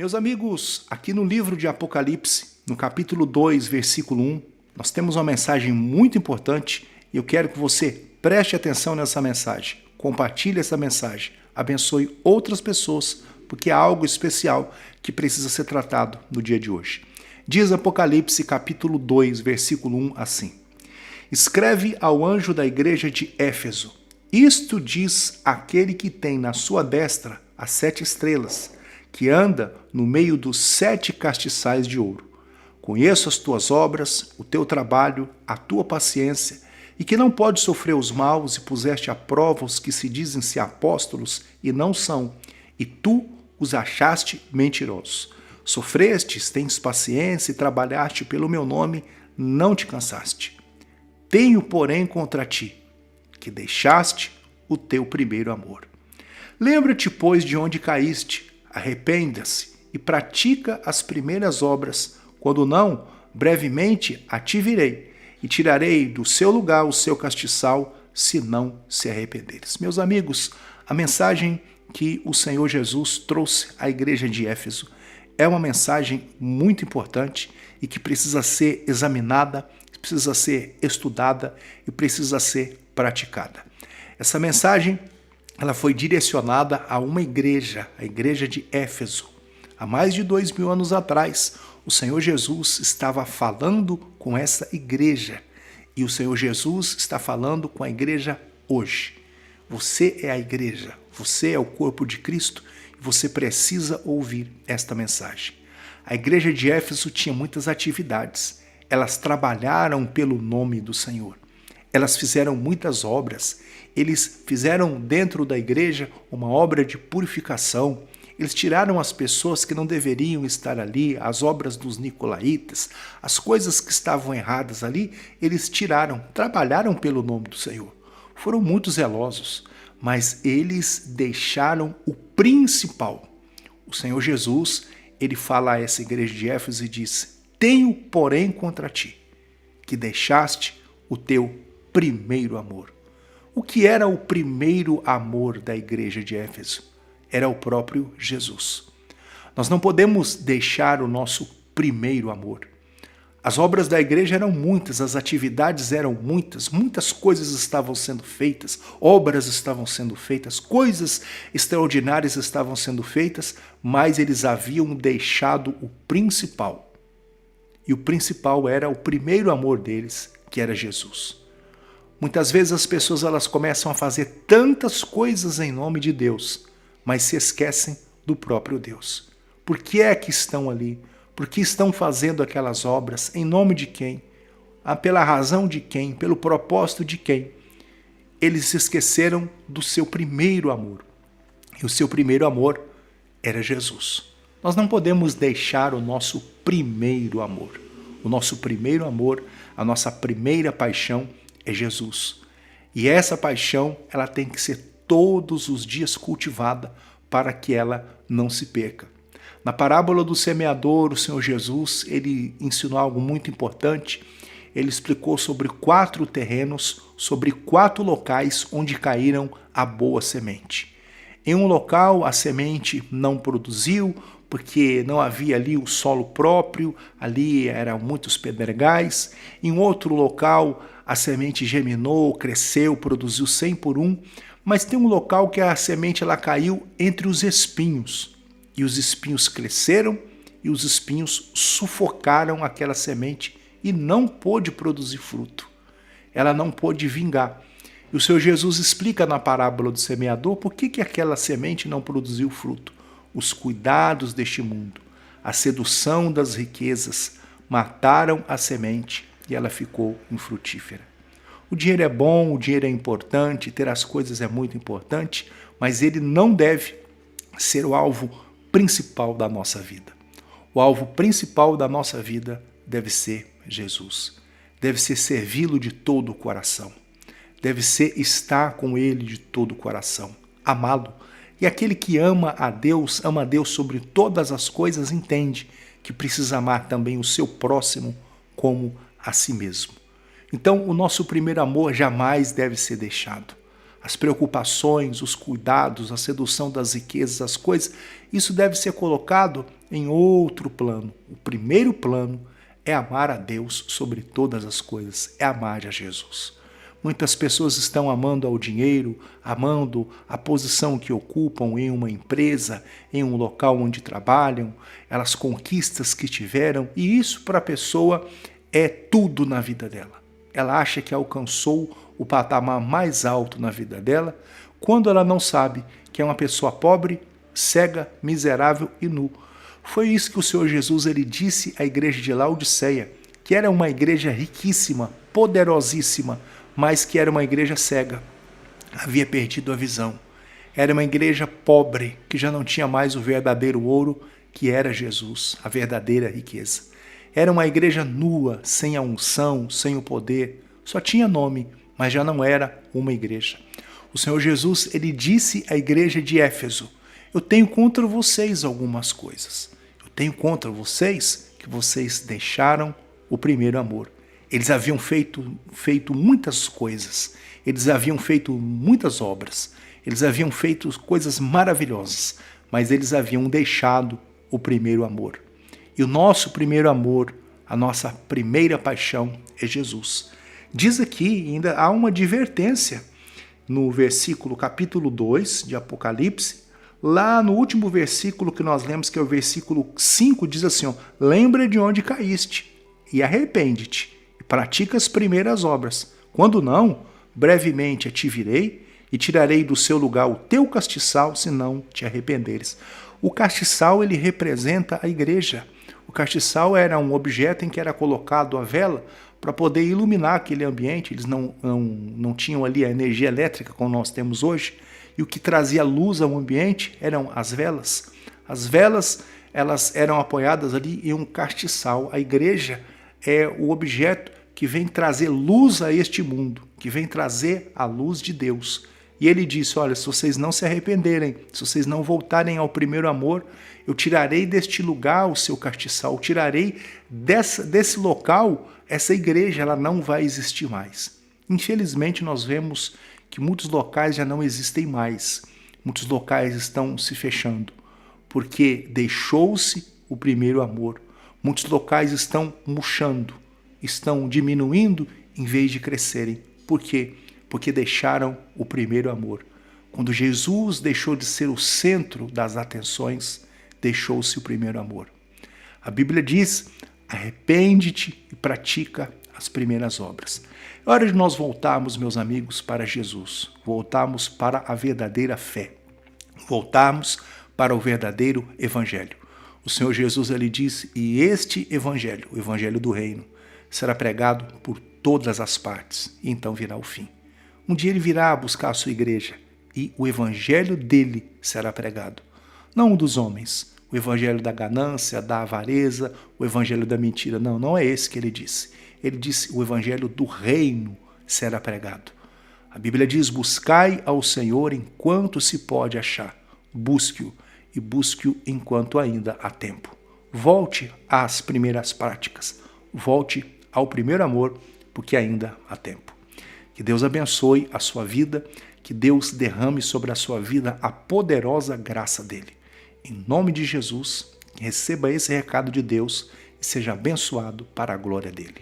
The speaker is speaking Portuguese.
Meus amigos, aqui no livro de Apocalipse, no capítulo 2, versículo 1, nós temos uma mensagem muito importante e eu quero que você preste atenção nessa mensagem. Compartilhe essa mensagem, abençoe outras pessoas, porque há algo especial que precisa ser tratado no dia de hoje. Diz Apocalipse capítulo 2, versículo 1 assim: Escreve ao anjo da igreja de Éfeso: Isto diz aquele que tem na sua destra as 7 estrelas, que anda no meio dos 7 castiçais de ouro. Conheço as tuas obras, o teu trabalho, a tua paciência, e que não podes sofrer os maus, e puseste à prova os que se dizem ser apóstolos e não são, e tu os achaste mentirosos. Sofrestes, tens paciência e trabalhaste pelo meu nome, não te cansaste. Tenho, porém, contra ti, que deixaste o teu primeiro amor. Lembra-te, pois, de onde caíste, arrependa-se e pratica as primeiras obras. Quando não, brevemente a ti virei e tirarei do seu lugar o seu castiçal, se não se arrependeres. Meus amigos, a mensagem que o Senhor Jesus trouxe à igreja de Éfeso é uma mensagem muito importante e que precisa ser examinada, precisa ser estudada e precisa ser praticada. Essa mensagem ela foi direcionada a uma igreja, a igreja de Éfeso. Há mais de 2000 anos atrás, o Senhor Jesus estava falando com essa igreja e o Senhor Jesus está falando com a igreja hoje. Você é a igreja, você é o corpo de Cristo e você precisa ouvir esta mensagem. A igreja de Éfeso tinha muitas atividades. Elas trabalharam pelo nome do Senhor. Elas fizeram muitas obras. Eles fizeram dentro da igreja uma obra de purificação. Eles tiraram as pessoas que não deveriam estar ali, as obras dos nicolaítas, as coisas que estavam erradas ali, eles tiraram, trabalharam pelo nome do Senhor. Foram muito zelosos, mas eles deixaram o principal. O Senhor Jesus, ele fala a essa igreja de Éfeso e diz: Tenho, porém, contra ti, que deixaste o teu primeiro amor. O que era o primeiro amor da igreja de Éfeso? Era o próprio Jesus. Nós não podemos deixar o nosso primeiro amor. As obras da igreja eram muitas, as atividades eram muitas, muitas coisas estavam sendo feitas, obras estavam sendo feitas, coisas extraordinárias estavam sendo feitas, mas eles haviam deixado o principal. E o principal era o primeiro amor deles, que era Jesus. Muitas vezes as pessoas elas começam a fazer tantas coisas em nome de Deus, mas se esquecem do próprio Deus. Por que é que estão ali? Por que estão fazendo aquelas obras? Em nome de quem? Pela razão de quem? Pelo propósito de quem? Eles se esqueceram do seu primeiro amor. E o seu primeiro amor era Jesus. Nós não podemos deixar o nosso primeiro amor. O nosso primeiro amor, a nossa primeira paixão é Jesus. E essa paixão, ela tem que ser todos os dias cultivada para que ela não se perca. Na parábola do semeador, o Senhor Jesus, ele ensinou algo muito importante. Ele explicou sobre 4 terrenos, sobre 4 locais onde caíram a boa semente. Em um local, a semente não produziu, porque não havia ali o solo próprio, ali eram muitos pedregais. Em outro local, a semente germinou, cresceu, produziu 100 por 1, mas tem um local que a semente ela caiu entre os espinhos. E os espinhos cresceram e os espinhos sufocaram aquela semente e não pôde produzir fruto. Ela não pôde vingar. E o Senhor Jesus explica na parábola do semeador por que aquela semente não produziu fruto. Os cuidados deste mundo, a sedução das riquezas mataram a semente e ela ficou infrutífera. O dinheiro é bom, o dinheiro é importante, ter as coisas é muito importante, mas ele não deve ser o alvo principal da nossa vida. O alvo principal da nossa vida deve ser Jesus. Deve ser servi-lo de todo o coração. Deve ser estar com ele de todo o coração, amá-lo. E aquele que ama a Deus sobre todas as coisas, entende que precisa amar também o seu próximo como a si mesmo. Então, o nosso primeiro amor jamais deve ser deixado. as preocupações, os cuidados, a sedução das riquezas, as coisas, isso deve ser colocado em outro plano. O primeiro plano é amar a Deus sobre todas as coisas, é amar a Jesus. Muitas pessoas estão amando ao dinheiro, amando a posição que ocupam em uma empresa, em um local onde trabalham, as conquistas que tiveram, e isso para a pessoa é tudo na vida dela. Ela acha que alcançou o patamar mais alto na vida dela, quando ela não sabe que é uma pessoa pobre, cega, miserável e nu. Foi isso que o Senhor Jesus ele disse à igreja de Laodiceia, que era uma igreja riquíssima, poderosíssima, mas que era uma igreja cega, havia perdido a visão. Era uma igreja pobre, que já não tinha mais o verdadeiro ouro, que era Jesus, a verdadeira riqueza. Era uma igreja nua, sem a unção, sem o poder, só tinha nome, mas já não era uma igreja. O Senhor Jesus, ele disse à igreja de Éfeso, eu tenho contra vocês algumas coisas. Eu tenho contra vocês que vocês deixaram o primeiro amor. Eles haviam feito muitas coisas, eles haviam feito muitas obras, eles haviam feito coisas maravilhosas, mas eles haviam deixado o primeiro amor. E o nosso primeiro amor, a nossa primeira paixão é Jesus. Diz aqui, ainda há uma advertência no versículo capítulo 2 de Apocalipse, lá no último versículo que nós lemos, que é o versículo 5, diz assim, ó, lembra de onde caíste e arrepende-te. Pratica as primeiras obras. Quando não, brevemente te virei e tirarei do seu lugar o teu castiçal, se não te arrependeres. O castiçal, ele representa a igreja. O castiçal era um objeto em que era colocado a vela para poder iluminar aquele ambiente. Eles não tinham ali a energia elétrica como nós temos hoje. E o que trazia luz ao ambiente eram as velas. As velas, elas eram apoiadas ali em um castiçal. A igreja é o objeto que vem trazer luz a este mundo, que vem trazer a luz de Deus. E ele disse, olha, se vocês não se arrependerem, se vocês não voltarem ao primeiro amor, eu tirarei deste lugar o seu castiçal, eu tirarei desse local, essa igreja ela não vai existir mais. Infelizmente nós vemos que muitos locais já não existem mais, muitos locais estão se fechando, porque deixou-se o primeiro amor. Muitos locais estão murchando, estão diminuindo em vez de crescerem. Por quê? Porque deixaram o primeiro amor. Quando Jesus deixou de ser o centro das atenções, deixou-se o primeiro amor. A Bíblia diz, arrepende-te e pratica as primeiras obras. É hora de nós voltarmos, meus amigos, para Jesus. Voltarmos para a verdadeira fé. Voltarmos para o verdadeiro evangelho. O Senhor Jesus, ele disse, e este evangelho, o evangelho do reino, será pregado por todas as partes, e então virá o fim. Um dia ele virá buscar a sua igreja, e o evangelho dele será pregado. Não o dos homens, o evangelho da ganância, da avareza, o evangelho da mentira. Não, não é esse que ele disse. Ele disse, o evangelho do reino será pregado. A Bíblia diz, buscai ao Senhor enquanto se pode achar. Busque-o. E busque-o enquanto ainda há tempo. Volte às primeiras práticas. Volte ao primeiro amor, porque ainda há tempo. Que Deus abençoe a sua vida, que Deus derrame sobre a sua vida a poderosa graça dele. Em nome de Jesus, receba esse recado de Deus e seja abençoado para a glória dele.